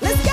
Let's go!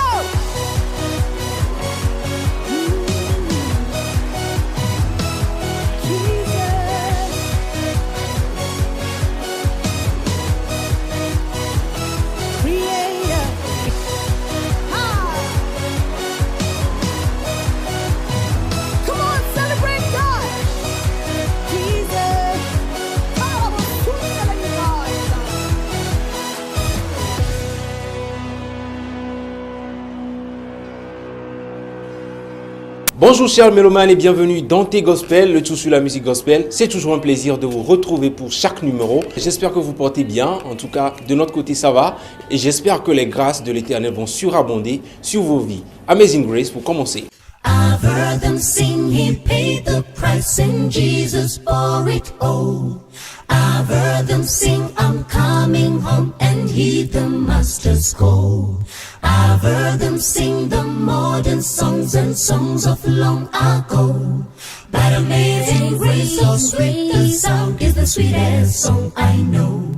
Bonjour chers mélomanes et bienvenue dans Tes Gospel, le tout sur la musique gospel. C'est toujours un plaisir de vous retrouver pour chaque numéro. J'espère que vous portez bien, en tout cas de notre côté ça va. Et j'espère que les grâces de l'Éternel vont surabonder sur vos vies. Amazing Grace pour commencer. I've heard them sing, he paid the price and Jesus bore it all. I've heard them sing, I'm coming home and heed the master's call. I've heard them sing the modern songs and songs of long ago. But amazing grace, so sweet the sound is the sweetest song I know.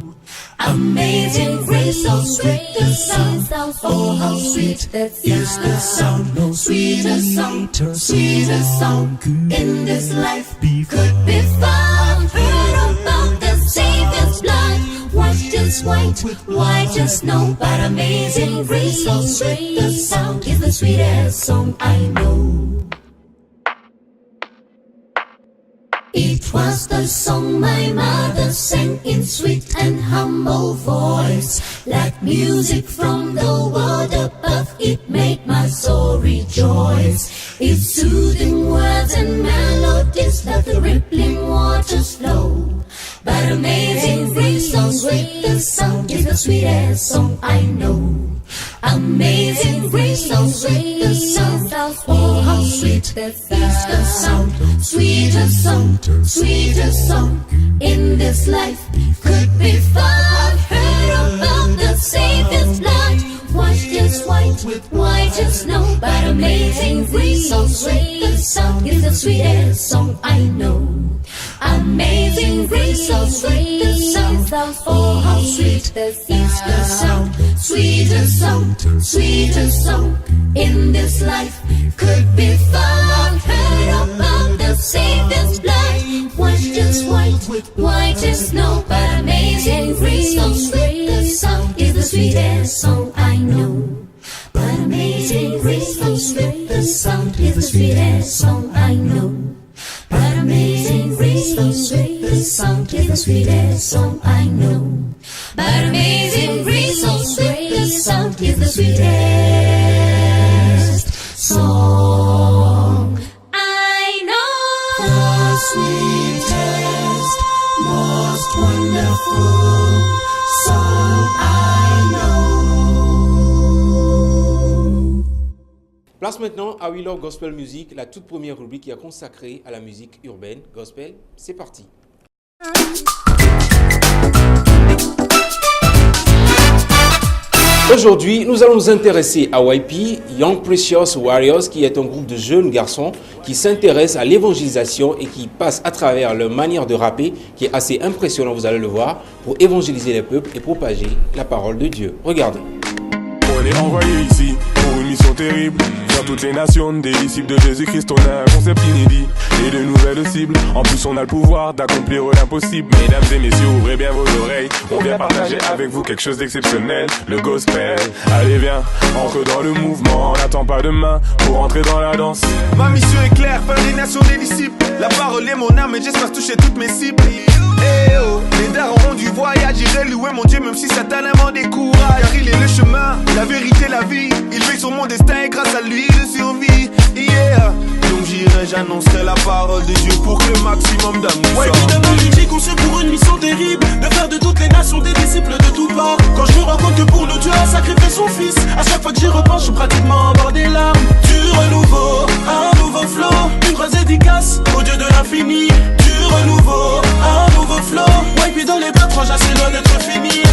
Amazing grace, so sweet the sound, oh how sweet is the sound. No sweeter song in this life could be found. Heard about the Savior's blood, washed as white as snow. But amazing grace, so sweet the sound is the sweetest song I know. It was the song my mother sang in sweet and humble voice. Like music from the world above, it made my soul rejoice. Its soothing words and melodies like the rippling waters flow. But amazing grace, so sweet the sound is the sweetest song I know. Amazing grace, so sweet the sound, oh how sweet is the sound. Sweeter song in this life could be found. Heard about the Savior's blood, washed as white as snow. But amazing grace, so sweet the sound is the sweetest song I know. Amazing grace, so sweet the sound, oh how sweet is the sound. Sweeter song in this life could be found. Heard about the Savior's blood, washed as white as snow. But amazing grace, so sweet the sound is the sweetest song I know. But amazing grace, so sweet the sound is the sweetest song I know. But amazing grace, so sweet the sound is the sweetest song I know. But amazing grace, so sweet the sound is the sweetest song I know. The sweetest, most wonderful song I know. Place maintenant à We Love Gospel Music, la toute première rubrique qui est consacrée à la musique urbaine gospel. C'est parti. Aujourd'hui, nous allons nous intéresser à YP, Young Precious Warriors, qui est un groupe de jeunes garçons qui s'intéressent à l'évangélisation et qui passent à travers leur manière de rapper, qui est assez impressionnant, vous allez le voir, pour évangéliser les peuples et propager la parole de Dieu. Regardez. On est envoyé ici pour une mission terrible. Dans toutes les nations, des disciples de Jésus-Christ, on a un concept inédit et de nouvelles cibles. En plus, on a le pouvoir d'accomplir l'impossible. Mesdames et messieurs, ouvrez bien vos oreilles. On vient partager avec vous quelque chose d'exceptionnel, le gospel. Allez, viens, entre dans le mouvement. On n'attend pas demain pour entrer dans la danse. Ma mission est claire, faire des nations des disciples. La parole est mon âme et j'espère toucher toutes mes cibles. Eh oh, les darons ont du voyage, j'irai louer mon Dieu même si Satan m'en décourage. Car il est le chemin, la vérité, la vie. Il veille sur mon destin et grâce à lui je survis. Yeah, donc j'irai, j'annoncerai la parole de Dieu pour que le maximum d'âmes nous ouais, évidemment, il dit conçu pour une mission terrible, de faire de toutes les nations des disciples de tout part. Quand je me rends compte que pour nous Dieu a sacrifié son fils, à chaque fois que j'y repense, je suis pratiquement en bord des larmes. Du renouveau, un nouveau flow, une grâce dédicace au Dieu de l'infini. Du renouveau, un nouveau flow, ouais, puis dans les deux franges, c'est loin d'être fini.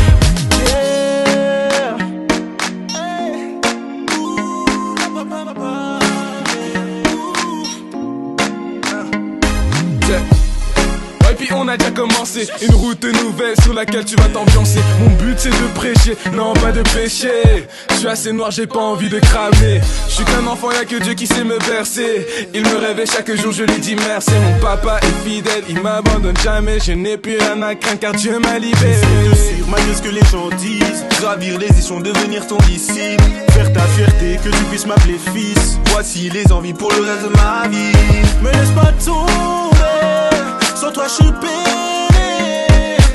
Puis on a déjà commencé lancer une route nouvelle sur laquelle tu vas t'ambiancer. Mon but c'est de prêcher, non pas de pécher. Je suis assez noir, j'ai pas envie de cramer. Je suis qu'un enfant, y'a que Dieu qui sait me bercer. Il me réveille chaque jour, je lui dis merci. Mon papa est fidèle, il m'abandonne jamais. Je n'ai plus rien à craindre car Dieu m'a libéré. C'est de suivre malgré ce que les gens disent. Gravir les échelons, devenir ton disciple. Faire ta fierté, que tu puisses m'appeler fils. Voici les envies pour le reste de ma vie. Me laisse pas tomber, sans toi je suis peiné.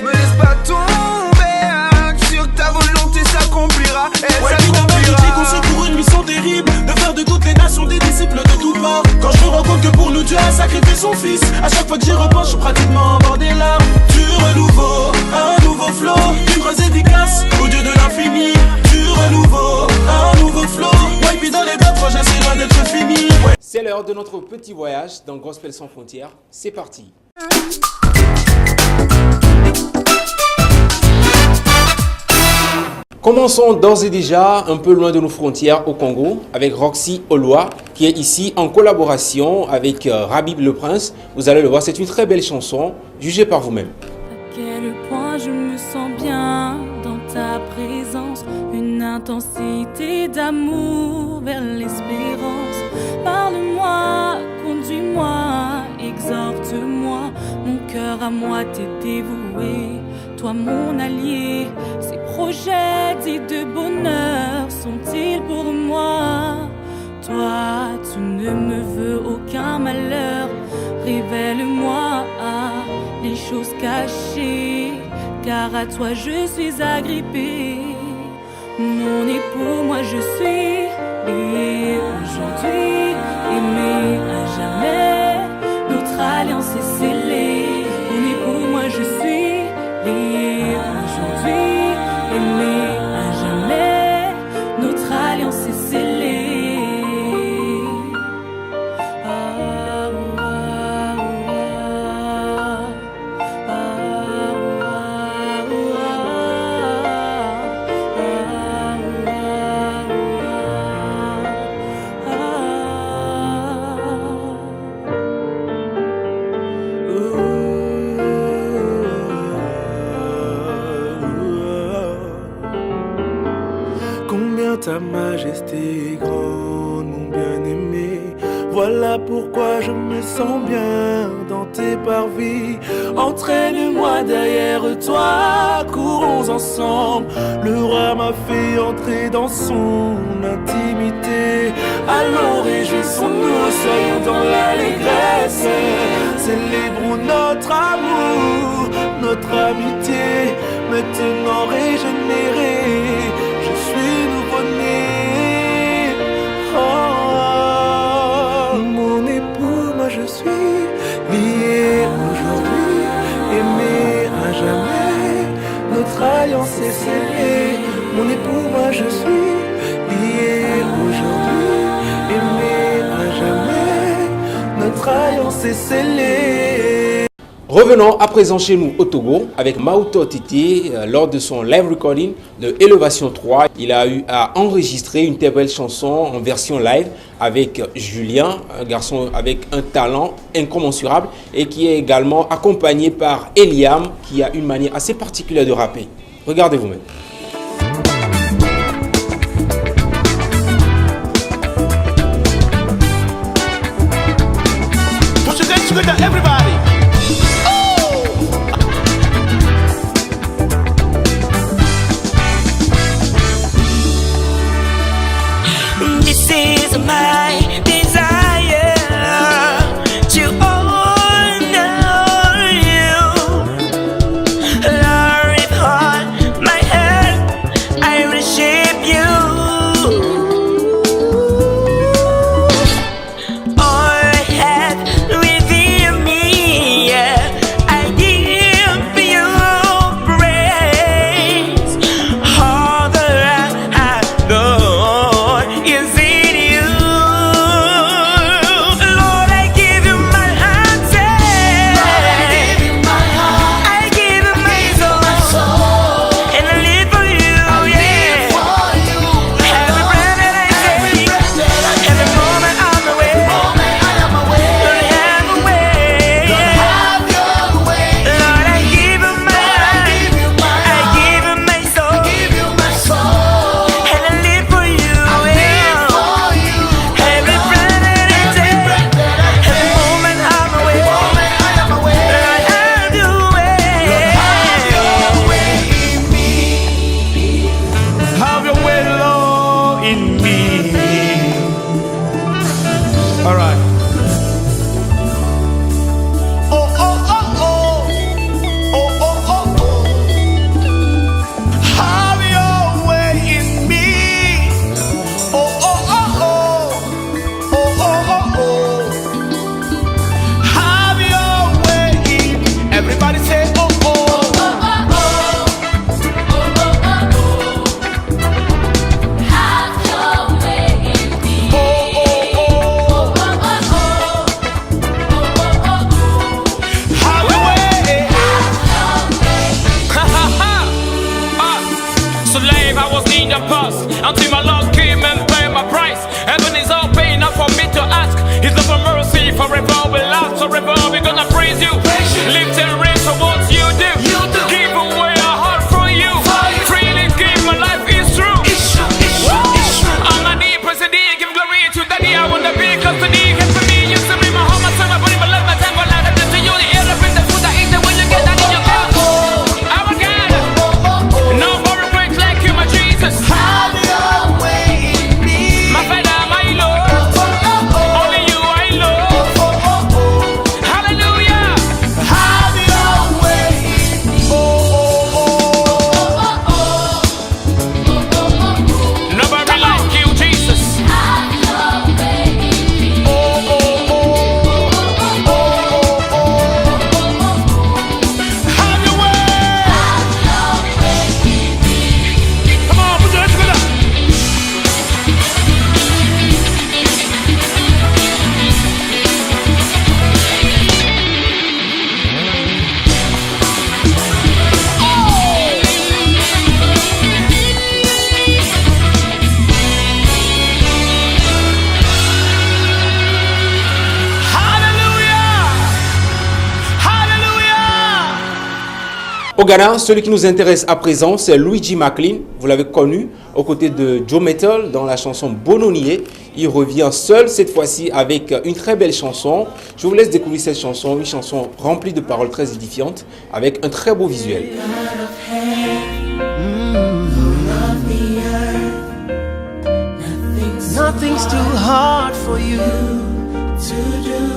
Me laisse pas tomber, hein. Je suis sûr que ta volonté s'accomplira. Ouais, l'amitié conçue pour une mission terrible, de faire de toutes les nations des disciples de toutes parts. Quand je me rends compte que pour nous Dieu a sacrifié son fils, à chaque fois que j'y repense, je suis pratiquement en bord des larmes. Du renouveau, un nouveau flow, une phrase efficace au Dieu de l'infini. Du renouveau, un nouveau flow, ouais, puis dans les deux projets c'est loin d'être fini. Ouais. C'est l'heure de notre petit voyage dans Gospel sans frontières. C'est parti. Commençons d'ores et déjà un peu loin de nos frontières au Congo avec Roxy Oloa qui est ici en collaboration avec Rabib le Prince. Vous allez le voir, c'est une très belle chanson, jugez par vous-même. À quel point je me sens bien dans ta présence, une intensité d'amour vers l'espérance. Parle-moi, conduis-moi, exhorte-moi, mon cœur à moi t'est dévoué, toi mon allié. Ces projets dits de bonheur sont-ils pour moi? Toi, tu ne me veux aucun malheur, révèle-moi les choses cachées, car à toi je suis agrippée. Mon époux, moi je suis lié aujourd'hui, aimé à jamais, notre alliance est scellée. Mon époux, moi je suis lié aujourd'hui, aimé à jamais, notre alliance est scellée. Ta majesté est grande, mon bien-aimé. Voilà pourquoi je me sens bien dans tes parvis. Entraîne-moi derrière toi, courons ensemble. Le roi m'a fait entrer dans son intimité. Allons, réjouissons-nous, soyons dans l'allégresse. Célébrons notre amour, notre amitié. Maintenant régénéré, je suis nouveau-né. Oh, mon époux, moi je suis lié aujourd'hui, aimé à jamais. Notre alliance est scellée. Mon époux, moi je suis lié aujourd'hui, aimé à jamais. Notre alliance est scellée. Revenons à présent chez nous au Togo avec Mauto Titi lors de son live recording de Elevation 3. Il a eu à enregistrer une telle belle chanson en version live avec Julien, un garçon avec un talent incommensurable et qui est également accompagné par Eliam qui a une manière assez particulière de rapper. Regardez vous-même. Everybody. This is my desire to honor you. Lord, with all my heart, I worship you. All I have within me, I give you praise. All that I know is in you. in me. All right. Oh, oh, oh, oh. Oh, oh, oh, oh. Have your way in me. Oh, oh, oh, oh. Oh, oh, oh, oh. Have your way in. Everybody say, oh, oh. Until my Lord came and paid my price. Heaven is all paying enough for me to ask. His love and mercy forever will last. Forever we're gonna praise you. Lift and raise for what you do. Give away our heart for you. Freely give my life is true. On my knee, president, give glory to Daddy. I wanna be close to thee. Get for me, you see me, my heart, my soul, my body, my love, my time, my life. To you, the air, the breath, the food I eat, the way you get that in your mouth. Our God, no more regrets like you, my Jesus. Au Ghana, celui qui nous intéresse à présent, c'est Luigi McLean. Vous l'avez connu aux côtés de Joe Mettle dans la chanson Bononier. Il revient seul cette fois-ci avec une très belle chanson. Je vous laisse découvrir cette chanson, une chanson remplie de paroles très édifiantes avec un très beau visuel. Nothing's too hard for you to do.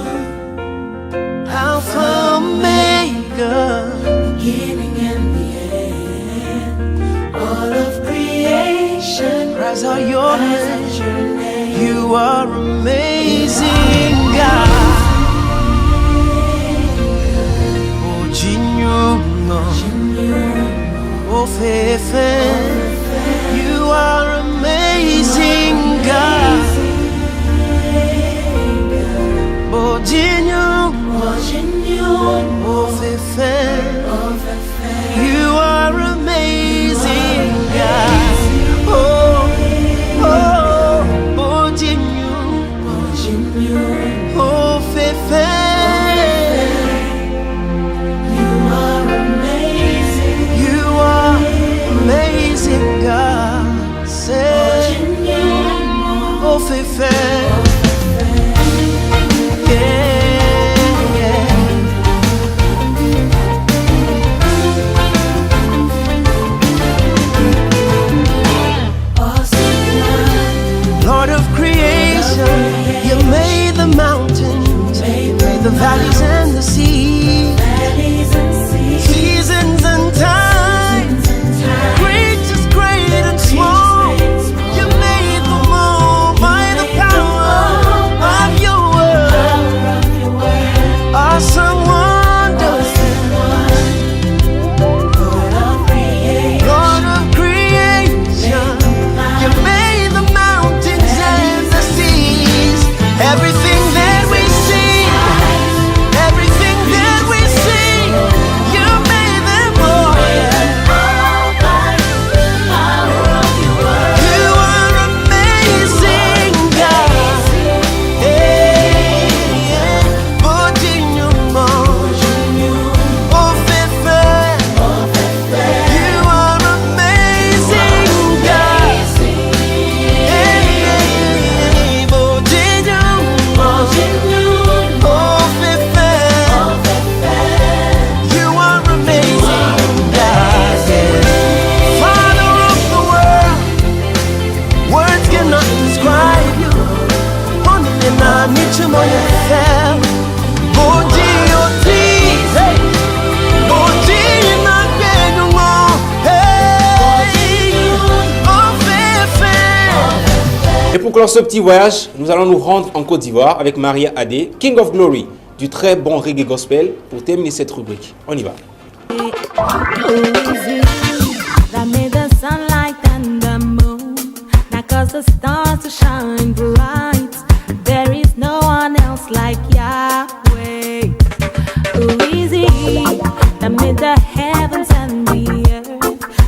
Alpha, Omega, beginning and the end. All of creation, rise out your name. You are amazing, God. Oh, Jinyuno, oh, Fefe, you are amazing, God. Oh, oh, Fefe, you are amazing, God. Oh, oh, oh, oh, Fefe, you are amazing. You are amazing, God. Say, oh, Fefe. The valleys and the seas, seasons and times, great is great and small. You made them all by the power of your word. Awesome wonder, Lord of creation, you made the mountains and the seas, everything that we see. Everything that niche mon faire. Bodi oti, hey. Bodi na kenungo, hey. On fait. Et pour clore ce petit voyage, nous allons nous rendre en Côte d'Ivoire avec Maria Adé, King of Glory, du très bon reggae gospel, pour terminer cette rubrique. On y va. That made the sunlight and the moon, that caused the stars to shine bright. There is no one else like Yahweh. Who is He? That made the heavens and the earth,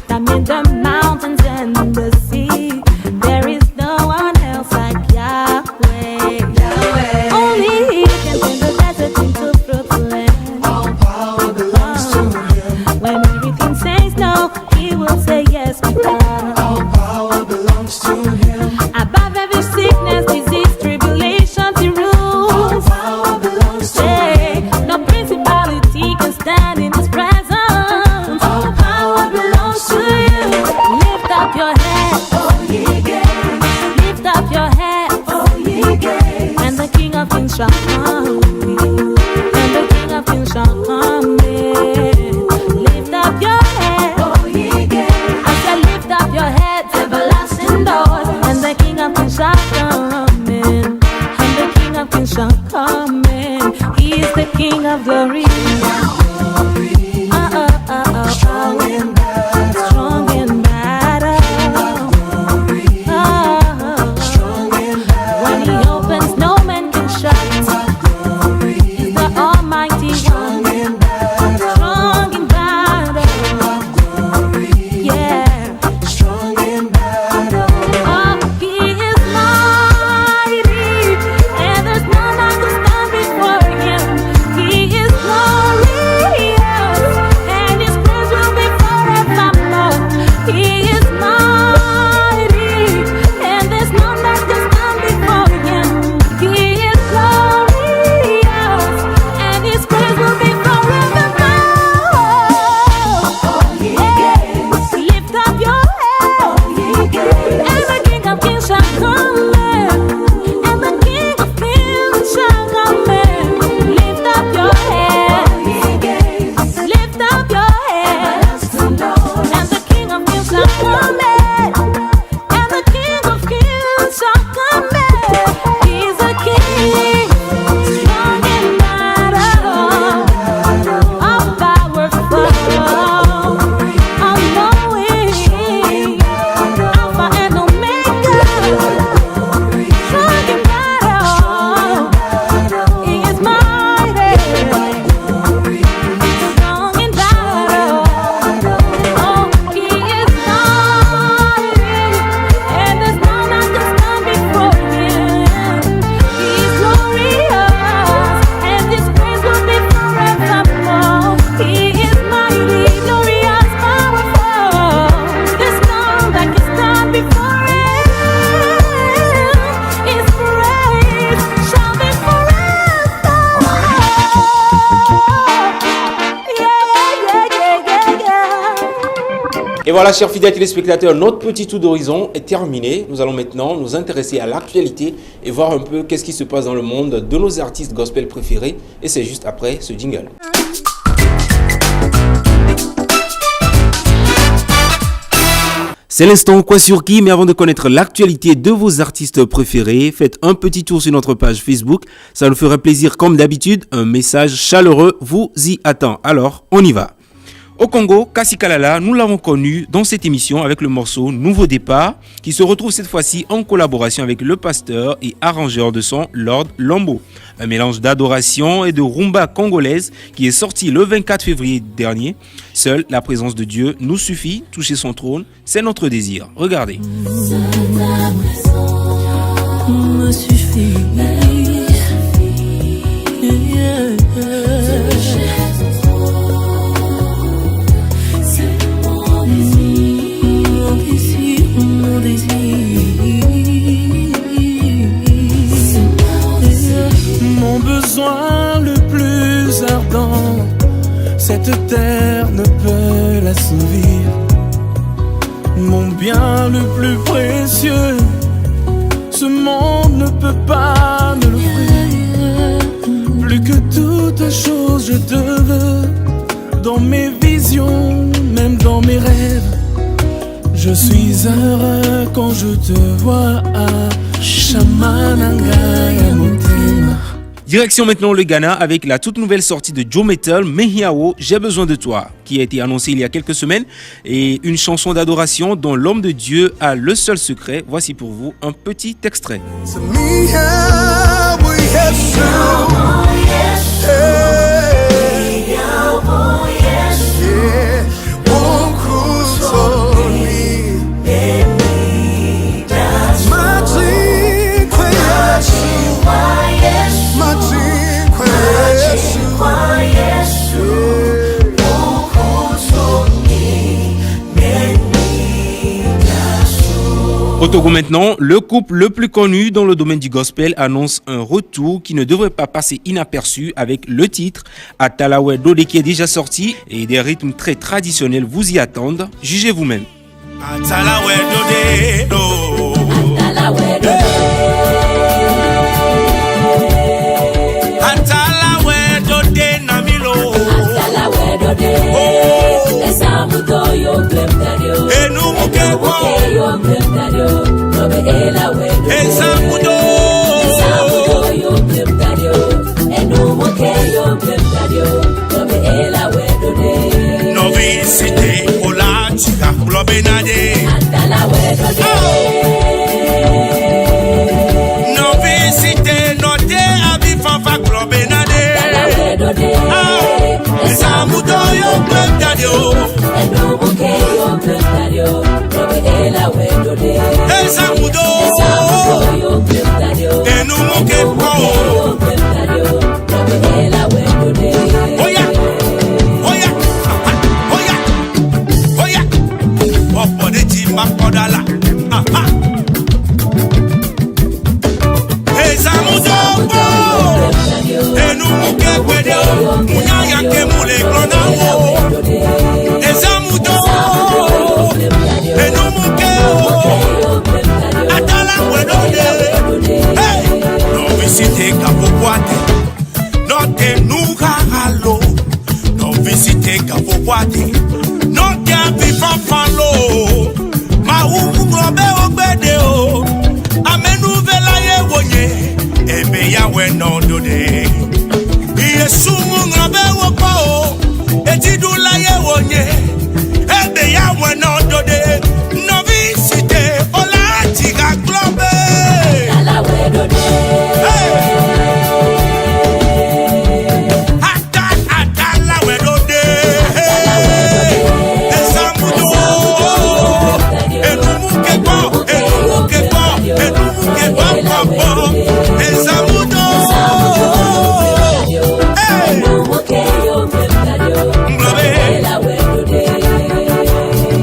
that made the mountains and the sea. There is no one else like Yahweh. Yahweh. Only He can turn the desert into fruitful land. All power belongs to Him. When everything says no, He will say yes because All power belongs to Him. above every sickness, disease, tribulation, He rules. Power belongs to Hey, no principality can stand in His presence. All power belongs to You. Lift up your head, Oh, ye gates. lift up your head, Oh, ye gates. and the King of Kings shall come in. And the King of Kings shall come in. Lift up your head. Oh, ye gates. I said lift up your heads, everlasting doors, and the King of Kings shall come in. And the King of Kings shall come in. He is the King of glory. Strong in battle. Strong in battle. Strong in battle. When He opens, no man can shut. He's the Almighty One. In battle. Strong in battle. Yeah. Strong in battle. Oh, He is mighty, and there's none that can stand before Him. He is glorious, and His praise will be forevermore. He is mighty, and there's none that can stand before Him. He is glorious, and His praise will be forevermore. Yeah. Lift up your head. And the King of Kings shall come in. And the King of Kings shall come in. Lift up your head. Lift up your head. And the King of Kings shall come in. And the King of Kings shall come in. He's a king, strong in battle, all powerful, all knowing, Alpha and Omega, strong in battle. He is mighty, strong in battle. Oh, He is mighty, and there's none that can stand before Him. He is glorious, and His praise will be forevermore. He is mighty, glorious, powerful. There's none that can stand before Him. His praise shall be forever. Yeah. Et voilà, chers fidèles téléspectateurs, notre petit tour d'horizon est terminé. Nous allons maintenant nous intéresser à l'actualité et voir un peu qu'est-ce qui se passe dans le monde de nos artistes gospel préférés. Et c'est juste après ce jingle. C'est l'instant Quoi sur qui, mais avant de connaître l'actualité de vos artistes préférés, faites un petit tour sur notre page Facebook. Ça nous ferait plaisir comme d'habitude. Un message chaleureux vous y attend. Alors, on y va. Au Congo, Kassi Kalala, nous l'avons connu dans cette émission avec le morceau Nouveau Départ, qui se retrouve cette fois-ci en collaboration avec le pasteur et arrangeur de son Lord Lambo. Un mélange d'adoration et de rumba congolaise qui est sorti le 24 février dernier. Seule la présence de Dieu nous suffit, toucher son trône, c'est notre désir. Regardez. Seule ta présence me suffit. Mon besoin le plus ardent, cette terre ne peut l'assouvir. Mon bien le plus précieux, ce monde ne peut pas me l'offrir. toutes choses, je te veux. Dans mes visions, même dans mes rêves. Je suis heureux quand je te vois. Shamananga ya motema. Direction maintenant le Ghana avec la toute nouvelle sortie de Joe Mettle, Mehiawo, J'ai besoin de toi, qui a été annoncée il y a quelques semaines, et une chanson d'adoration dont l'homme de Dieu a le seul secret. Voici pour vous un petit extrait. Au Togo maintenant, le couple le plus connu dans le domaine du gospel annonce un retour qui ne devrait pas passer inaperçu avec le titre Atalawe Dode qui est déjà sorti et des rythmes très traditionnels vous y attendent. Jugez vous-même. Atalawe Dode, oh. Atalawe Dode. Atalawe Dode namilo. Atalawe Dode. Oh. Esamuto yo glemdadio. Enumukewo. Yo glemdadio. Robe elawe Dode. Esamuto. Esamuto yo glemdadio. Enumuke yo glemdadio. Robe elawe Dode. Novisite olachiga globenade. Atalawe Dode. Novisite note abifafa globenade. Atalawe Dode. Esamuto yo glemdadio. Enumuke yo glemdadio. Robe elawe Dode. Esamuto. Esamuto yo glemdadio. Enumukewo. Yo glemdadio. Robe elawe Dode. Oya, oya, oya, oya. Ọ̀pọ̀ ní ti máa kọ́dá la. Esamuto gbọ́. Enumuke gbede o. Munyanya ke mule glona wo. Esamuto. Enumuke o. Atalawe Dode. Hey! No visite Kapokwate. No te nuga halo. No visite Kapokwate. No te abifafalo. Ma umu globe ogbede o. Amenu velaye wonye. Ebe yawe no dode. Yesu mu globe wokpo o. Etidu laye wonye. Ebe yawe no dode. No visite Olatiga globe. Atalawe Dode. Atalawe Dode. Esamuto. Enumukewo. Esamuto. Hey. Enumuke yo glemdadio. Nglobe. Elawe Dode.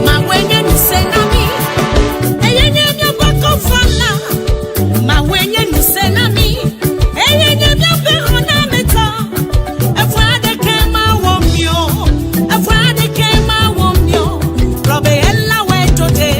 Mawenye nusenami, eyenye myabako fana. Mawenye nusenami, eyenye myabirona meta. Efwade kema womyo, efwade kema womyo. Robe elawe Dode.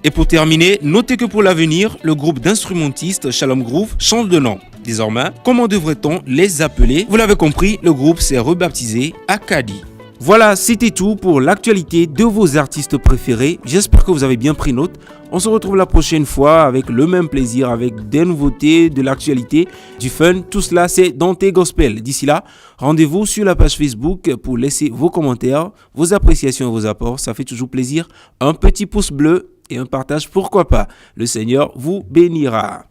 Et pour terminer, notez que pour l'avenir, le groupe d'instrumentistes Shalom Groove change de nom. Désormais, comment devrait-on les appeler? Vous l'avez compris, le groupe s'est rebaptisé Akadi. Voilà, c'était tout pour l'actualité de vos artistes préférés. J'espère que vous avez bien pris note. On se retrouve la prochaine fois avec le même plaisir, avec des nouveautés, de l'actualité, du fun. Tout cela, c'est Dante Gospel. D'ici là, rendez-vous sur la page Facebook pour laisser vos commentaires, vos appréciations et vos apports. Ça fait toujours plaisir. Un petit pouce bleu et un partage, pourquoi pas. Le Seigneur vous bénira.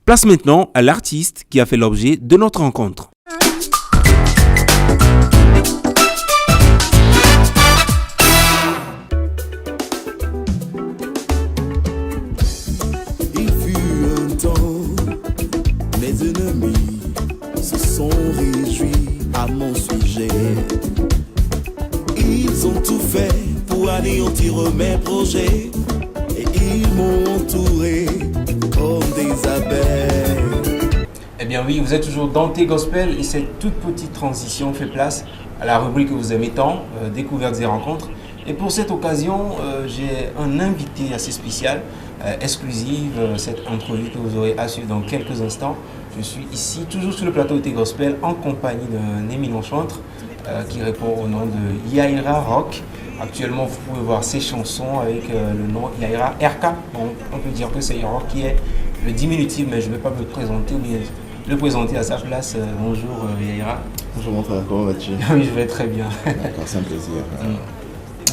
Place maintenant à l'artiste qui a fait l'objet de notre rencontre. Il fut un temps, mes ennemis se sont réjouis à mon sujet. Ils ont tout fait pour anéantir mes projets et ils m'ont entouré comme des abeilles. Eh bien oui, vous êtes toujours Dante Gospel et cette toute petite transition fait place à la rubrique que vous aimez tant, découvertes et rencontres. Et pour cette occasion, j'ai un invité assez spécial. exclusive, cette entrevue que vous aurez à suivre dans quelques instants. Je suis ici, toujours sur le plateau de T-Gospel, en compagnie d'un éminent chantre qui répond au nom de Yaira Rock. Actuellement, vous pouvez voir ses chansons avec le nom Yaira RK. Bon, on peut dire que c'est Yaira qui est le diminutif, mais je ne vais pas me présenter ou bien le présenter à sa place. Bonjour Yaira. Bonjour mon frère, comment vas-tu? Oui, je vais très bien. D'accord, c'est un plaisir.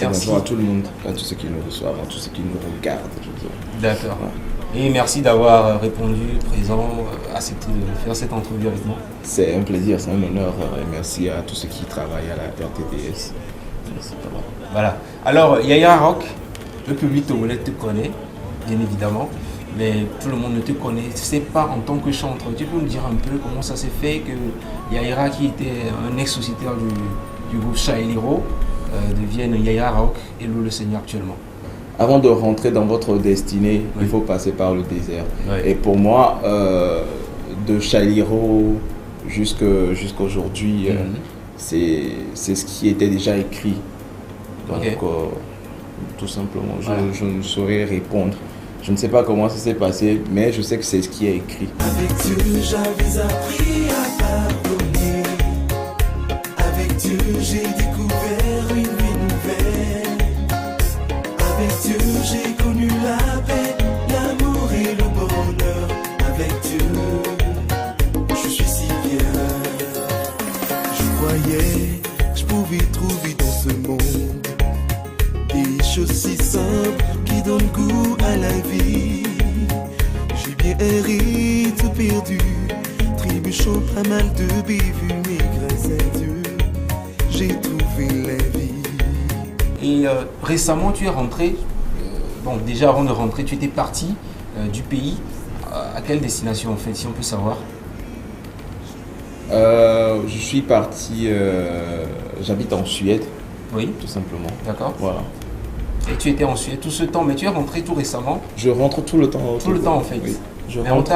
Merci. Bonjour à tout le monde, à tous ceux qui nous reçoivent, à tous ceux qui nous regardent. D'accord. Et merci d'avoir répondu présent, accepté de faire cette entrevue avec moi. C'est un plaisir, c'est un honneur. Et merci à tous ceux qui travaillent à la RTDS. Merci. Voilà. Alors, Yaira Rock, le public togolais te connaît, bien évidemment, mais tout le monde ne te connaissait pas en tant que chanteur. Tu peux nous dire un peu comment ça s'est fait que Yaira, qui était un ex-sociétaire du groupe Shailiro, devienne Yaira Rock et loue le Seigneur actuellement? Avant de rentrer dans votre destinée, il faut passer par le désert. Oui. Et pour moi, de Shailiro jusqu'aujourd'hui, c'est ce qui était déjà écrit. Donc, tout simplement, je ne saurais répondre. Je ne sais pas comment ça s'est passé, mais je sais que c'est ce qui est écrit. Avec Dieu, j'avais appris à pardonner. Avec Dieu, j'ai découvert une vie nouvelle. Avec Dieu, j'ai connu la paix, l'amour et le bonheur. Avec Dieu, je suis si bien. Je croyais que je pouvais trouver dans ce monde des choses si simples qui donnent goût à la vie. J'ai bien erré, tout perdu, trébuchant pas mal de bévues, mais grâce à Dieu, j'ai trouvé la vie. Et récemment, tu es rentré. Bon, déjà avant de rentrer, tu étais parti du pays. À quelle destination en fait, si on peut savoir? Je suis parti, j'habite en Suède. Oui. Tout simplement. D'accord. Voilà. Et tu étais en Suède tout ce temps, mais tu es rentré tout récemment? Je rentre tout le temps. Tout le temps en fait. Oui. Je Mais rentre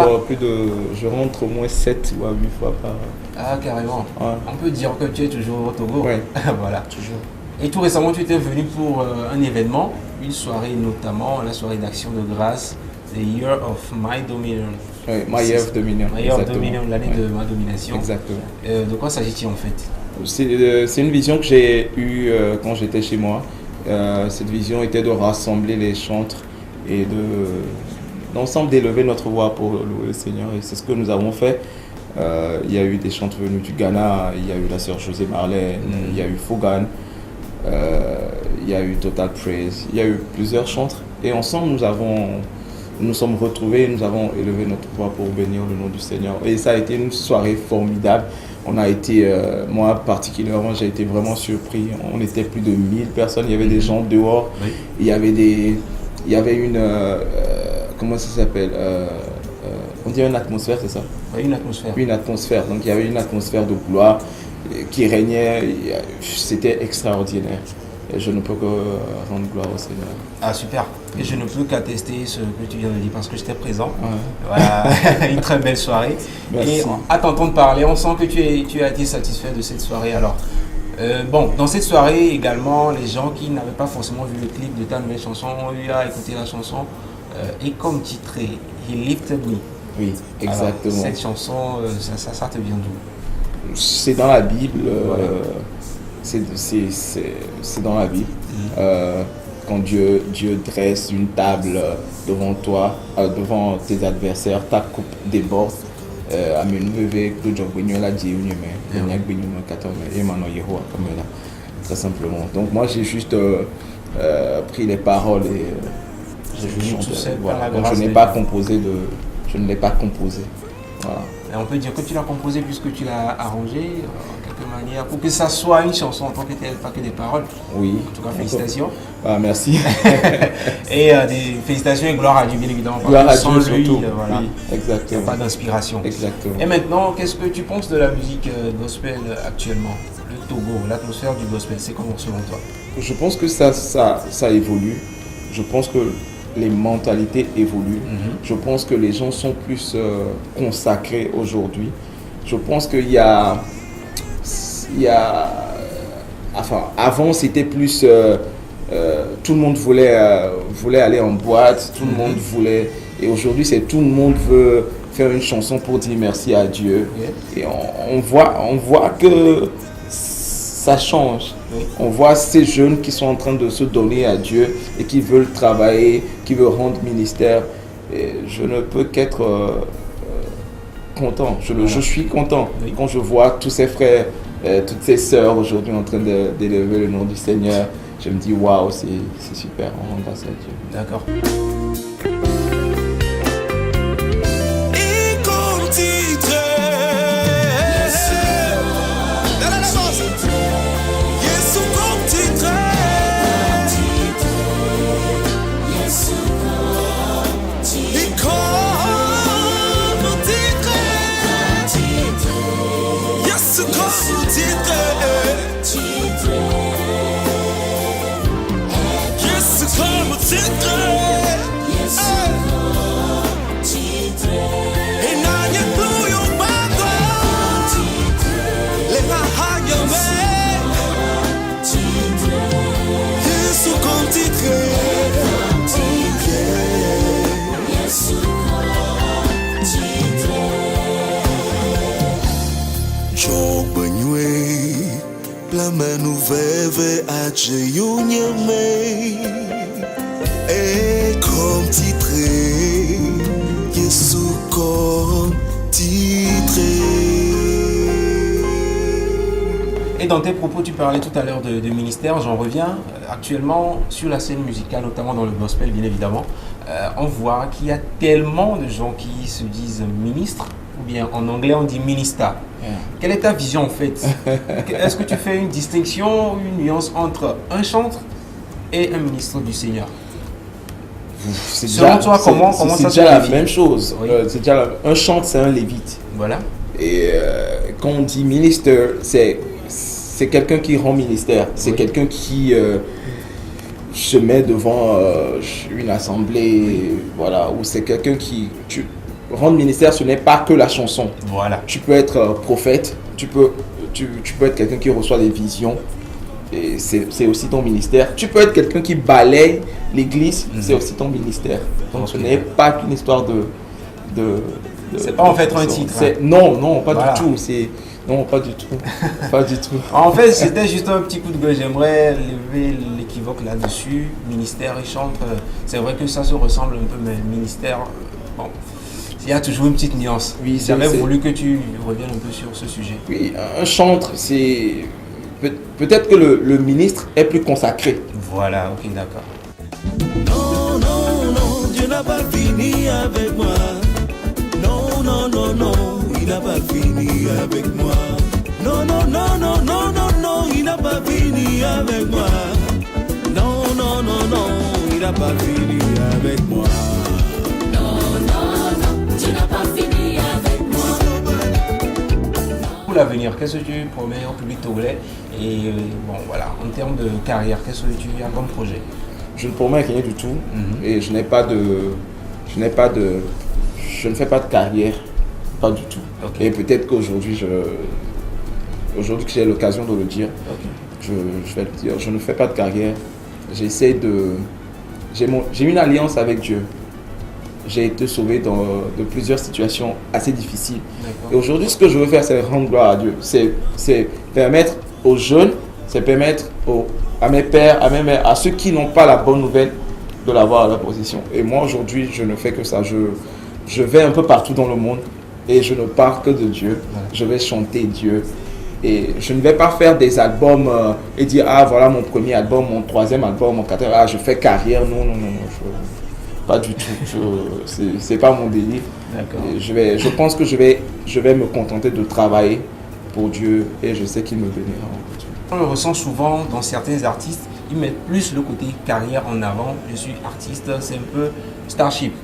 au moins 7 ou 8 fois par. Ah, carrément. Ouais. On peut dire que tu es toujours au Togo. Oui. Voilà. Toujours. Et tout récemment, tu étais venu pour un événement, une soirée notamment, la soirée d'action de grâce, The Year of My Dominion. Oui, My Year of Dominion. My Year of Exactement. Dominion, l'année Ouais. de ma domination. Exactement. De quoi s'agit-il en fait? C'est une vision que j'ai eue quand j'étais chez moi. Cette vision était de rassembler les chantres et d'ensemble d'élever notre voix pour louer le Seigneur. Et c'est ce que nous avons fait. Il y a eu des chantres venus du Ghana, il y a eu la sœur José Marley, il y a eu Fogan, il y a eu Total Praise, il y a eu plusieurs chantres. Et ensemble, nous sommes retrouvés, nous avons élevé notre voix pour bénir le nom du Seigneur. Et ça a été une soirée formidable. On a été, moi particulièrement, j'ai été vraiment surpris. On était plus de 1000 personnes, il y avait des gens dehors, Oui. il y avait une, comment ça s'appelle, on dirait une atmosphère, c'est ça? Oui, une atmosphère. Une atmosphère, donc il y avait une atmosphère de gloire qui régnait, c'était extraordinaire. Et je ne peux que rendre gloire au Seigneur. Ah, super. Et je ne peux qu'attester ce que tu viens de dire parce que j'étais présent. Ouais. Voilà, une très belle soirée. Merci. Et à t'entendre parler, on sent que tu as été satisfait de cette soirée. Alors, bon, dans cette soirée également, les gens qui n'avaient pas forcément vu le clip de ta nouvelle chanson ont eu à écouter la chanson. Et comme titré, He Lifted Me. Oui, exactement. Alors, cette chanson, ça te vient d'où? C'est dans la Bible. Voilà. C'est dans la Bible. Quand Dieu dresse une table devant toi, devant tes adversaires, ta coupe déborde. Très simplement. Donc moi j'ai juste pris les paroles et j'ai venu tout seul par la Donc grâce je de n'ai pas Dieu. composé je ne l'ai pas composé. Voilà. Et on peut dire que tu l'as composé puisque tu l'as arrangé, en quelque manière, pour que ça soit une chanson en tant que telle, pas que des paroles. Oui. En tout cas, félicitations. Ah, merci. Et des félicitations et gloire à Dieu, bien évidemment. parce Gloire que à sans Dieu lui, surtout. voilà, Oui, il n'y a exactement. pas d'inspiration. Exactement. Et maintenant, qu'est-ce que tu penses de la musique gospel actuellement? Le Togo, l'atmosphère du gospel, c'est comment selon toi? Je pense que ça évolue. Je pense que les mentalités évoluent. Je pense que les gens sont plus consacrés aujourd'hui. Je pense qu'il y a... Enfin, avant, c'était plus tout le monde voulait aller en boîte, tout le monde voulait... Et aujourd'hui, c'est tout le monde veut faire une chanson pour dire merci à Dieu. Et on voit que ça change. On voit ces jeunes qui sont en train de se donner à Dieu et qui veulent travailler, qui veulent rendre ministère. Et je ne peux qu'être content. Je suis content quand je vois tous ces frères, toutes ces sœurs aujourd'hui en train d'élever le nom du Seigneur. Je me dis waouh, c'est super, on rend grâce à Dieu. D'accord. Manu veve ajeyunyeme et comme titré Yesu comme titré. Et dans tes propos, tu parlais tout à l'heure de ministère, j'en reviens. Actuellement, sur la scène musicale, notamment dans le gospel, bien évidemment, on voit qu'il y a tellement de gens qui se disent ministres, ou bien en anglais on dit minister. Quelle est ta vision en fait? Est-ce que tu fais une distinction, une nuance entre un chantre et un ministre du Seigneur? Selon toi, comment ça se fait? C'est déjà la même chose. Oui. Un chantre, c'est un lévite. Voilà. Et quand on dit ministre, c'est quelqu'un qui rend ministère. C'est quelqu'un qui se met devant une assemblée, voilà, ou c'est quelqu'un qui... Rendre ministère, ce n'est pas que la chanson. Voilà. Tu peux être prophète, tu peux être quelqu'un qui reçoit des visions, et c'est aussi ton ministère. Tu peux être quelqu'un qui balaye l'église, c'est aussi ton ministère. Donc ce n'est pas qu'une histoire de c'est pas en fait un titre. Hein. Non, pas du tout. Non, pas du tout. Pas du tout. En fait, c'était juste un petit coup de gueule. J'aimerais lever l'équivoque là-dessus. Ministère et chantre, c'est vrai que ça se ressemble un peu, mais ministère, bon... Il y a toujours une petite nuance. Oui, j'avais voulu que tu reviennes un peu sur ce sujet. Oui, un chantre, c'est... Peut-être que le ministre est plus consacré. Voilà, ok, d'accord. Non, non, non, Dieu n'a pas fini avec moi. Non, non, non, non, il n'a pas fini avec moi. Non, non, non, non, non, non, non, il n'a pas fini avec moi. Non, non, non, non, il n'a pas fini avec moi. Pour l'avenir, qu'est-ce que tu promets au public togolais? Et bon, voilà, en termes de carrière, qu'est-ce que tu as comme projet? Je ne promets rien du tout. Et je ne fais pas de carrière, pas du tout. Okay. Et peut-être qu'aujourd'hui, aujourd'hui que j'ai l'occasion de le dire, je vais le dire, je ne fais pas de carrière. J'ai une alliance avec Dieu. J'ai été sauvé de plusieurs situations assez difficiles. Et aujourd'hui, ce que je veux faire, c'est rendre gloire à Dieu. C'est permettre aux jeunes, c'est permettre à mes pères, à mes mères, à ceux qui n'ont pas la bonne nouvelle, de l'avoir à leur possession. Et moi, aujourd'hui, je ne fais que ça. Je vais un peu partout dans le monde et je ne parle que de Dieu. Je vais chanter Dieu. Et je ne vais pas faire des albums et dire, ah, voilà mon premier album, mon troisième album, mon quatrième, ah, je fais carrière. Non. Pas du tout, c'est pas mon délire. Je pense que je vais me contenter de travailler pour Dieu et je sais qu'il me bénira. On le ressent souvent dans certains artistes, ils mettent plus le côté carrière en avant. Je suis artiste, c'est un peu starship.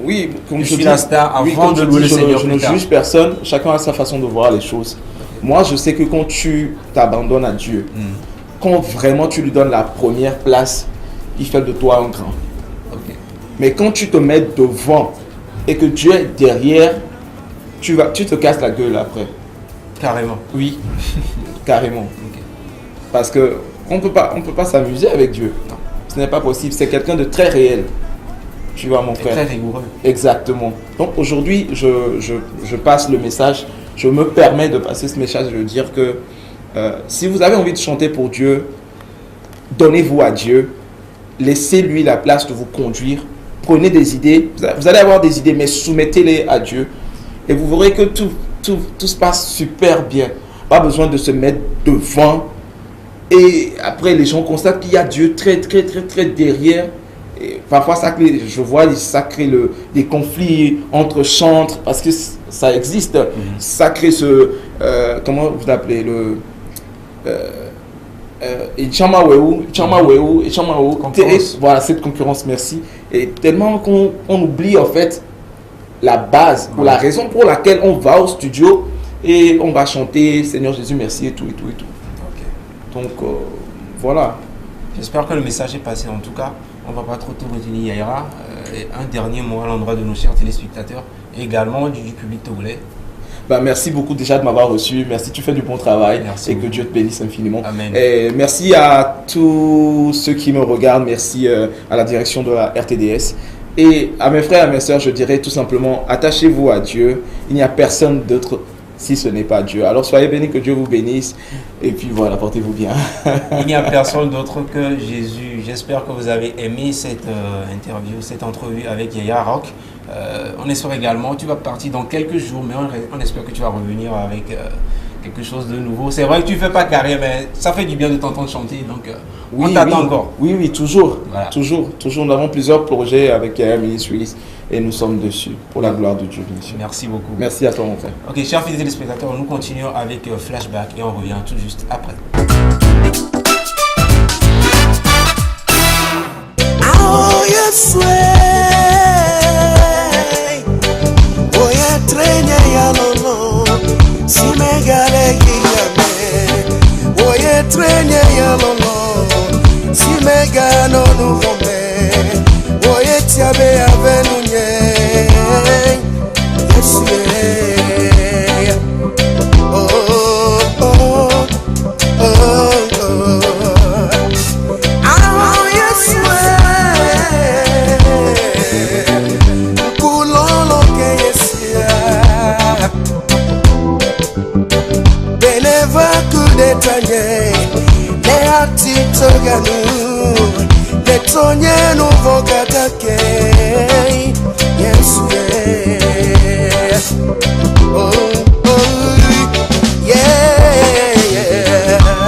Oui, comme je suis la star avant de louer le Seigneur. Je ne juge personne, chacun a sa façon de voir les choses. Moi, je sais que quand tu t'abandonnes à Dieu, quand vraiment tu lui donnes la première place, il fait de toi un grand. Mais quand tu te mets devant et que Dieu est derrière, tu te casses la gueule après. Carrément. Oui, carrément. Parce que On peut pas s'amuser avec Dieu. Non. Ce n'est pas possible. C'est quelqu'un de très réel. Tu vois, mon frère. Très rigoureux. Exactement. Donc aujourd'hui, je passe le message. Je me permets de passer ce message de dire que si vous avez envie de chanter pour Dieu, donnez-vous à Dieu. Laissez-lui la place de vous conduire. Prenez des idées. Vous allez avoir des idées, mais soumettez-les à Dieu. Et vous verrez que tout se passe super bien. Pas besoin de se mettre devant. Et après, les gens constatent qu'il y a Dieu très derrière. Et parfois, je vois, ça crée des conflits entre chantres, parce que ça existe. Ça crée comment vous appelez voilà, cette concurrence, merci. Et tellement qu'on oublie en fait la base, ou la raison pour laquelle on va au studio et on va chanter Seigneur Jésus, merci et tout. Okay. Donc, voilà. J'espère que le message est passé. En tout cas, on ne va pas trop te retenir, Yaira. Un dernier mot à l'endroit de nos chers téléspectateurs et également du public togolais. Merci beaucoup déjà de m'avoir reçu. Merci, tu fais du bon travail. Merci. Et que Dieu te bénisse infiniment. Amen. Et merci à tous ceux qui me regardent. Merci à la direction de la RTDS. Et à mes frères et à mes sœurs, je dirais tout simplement, attachez-vous à Dieu. Il n'y a personne d'autre si ce n'est pas Dieu. Alors soyez bénis, que Dieu vous bénisse. Et puis voilà, portez-vous bien. Il n'y a personne d'autre que Jésus. J'espère que vous avez aimé cette interview, cette entrevue avec Yaya Rock. On espère également, tu vas partir dans quelques jours, mais on espère que tu vas revenir avec quelque chose de nouveau. C'est vrai que tu ne fais pas carrière, mais ça fait du bien de t'entendre chanter, donc on t'attend encore. Oui, toujours. Voilà. Toujours. Nous avons plusieurs projets avec Yaya Ministries et nous sommes dessus pour la gloire de Dieu. Merci beaucoup. Merci à toi, mon frère. Ok, chers fidèles téléspectateurs, nous continuons avec Flashback et on revient tout juste après. Oh, yes, way. Oh, yeah, train, yeah, no. Si me gale, yeah, oh, yeah, train, yeah, no. Si me gale, no, oh, yeah, tiabe, avenu, yeah. Yes, yeah. Oh, oh, oh, oh. Ne atito ganu ne tonye no vogatake Yesu yeah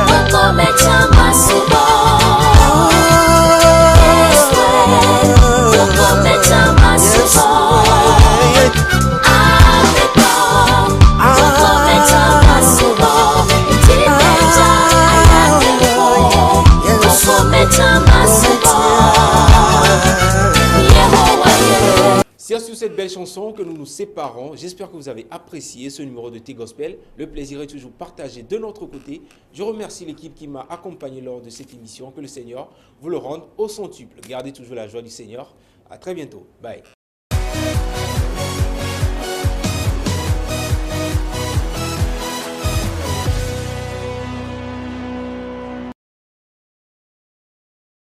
Moko mechama subo Moko mechama subo C'est sur cette belle chanson que nous nous séparons. J'espère que vous avez apprécié ce numéro de T-Gospel. Le plaisir est toujours partagé de notre côté. Je remercie l'équipe qui m'a accompagné lors de cette émission. Que le Seigneur vous le rende au centuple. Gardez toujours la joie du Seigneur. À très bientôt. Bye.